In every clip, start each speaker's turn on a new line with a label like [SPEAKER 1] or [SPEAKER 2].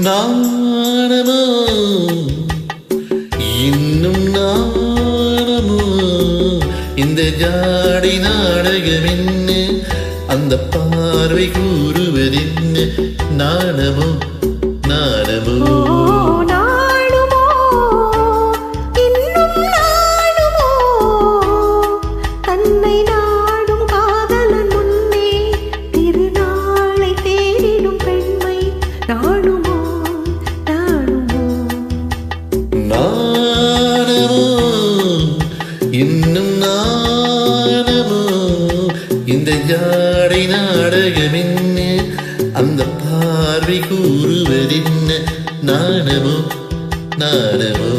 [SPEAKER 1] நாணமோ இன்னும் நாணமோ இந்த ஜாடை நாடகம் என்ன அந்த பார்வை கூறுவதென்ன நாணமோ நாணமோ இன்னும் நாணமோ இந்த ஜாடை நாடகம் என்ன அந்த பார்வை கூறுவதென்ன நாணமோ நாணமோ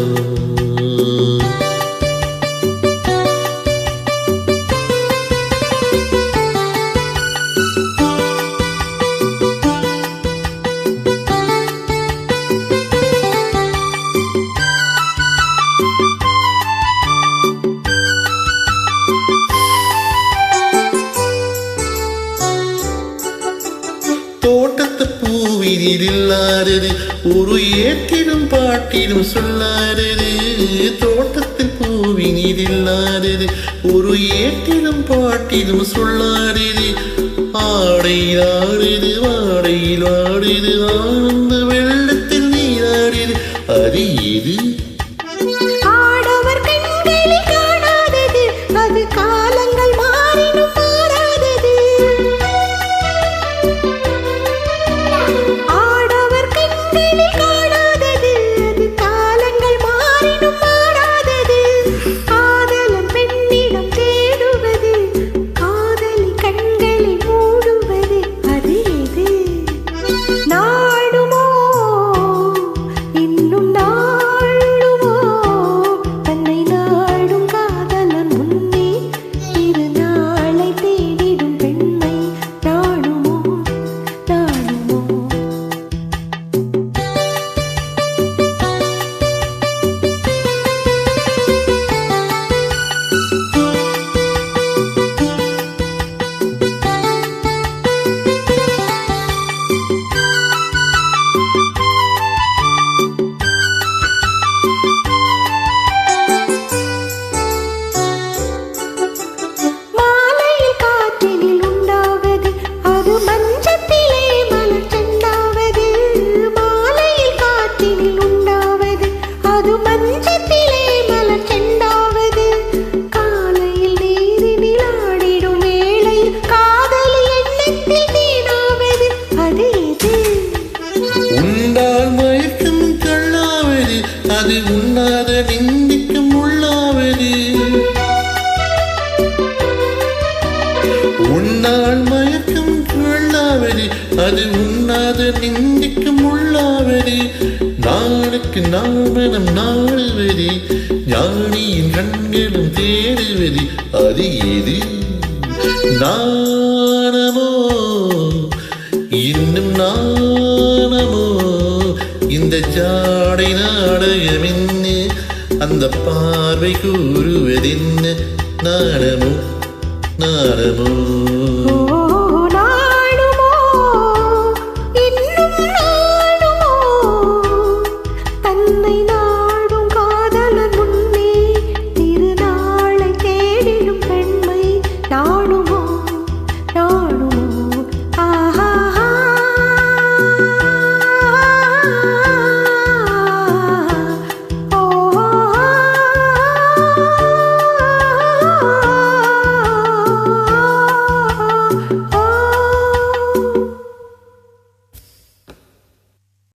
[SPEAKER 1] தோட்டத்து பூவினில் இல்லாதது ஒரு ஏற்றிடும் பாட்டிடும் சொல்லாதது தோட்டத்தில் பூவினில் இல்லாதது ஒரு ஏற்றிடும் பாட்டிடும் சொல்லாதது ஆடையில் ஆடுது வாடையில் ஆடுது ஆனந்த வெள்ளத்தில் நீராடுது அது எது அது உண்ணாத நிந்திக்கும் உள்ளாவது உன்னால் மயக்கம் கொள்ளாவது அது உண்ணாத நிந்திக்கும் உள்ளாவது நாளுக்கு நாமனம் நாடுவது ஞானியின் கண்களும் தேடுவது அது எது நாணமோ இன்னும் நாணமோ இந்த ஜாடை நாடகம் என்ன அந்த பார்வை கூறுவதென்ன நாணமோ நாணமோ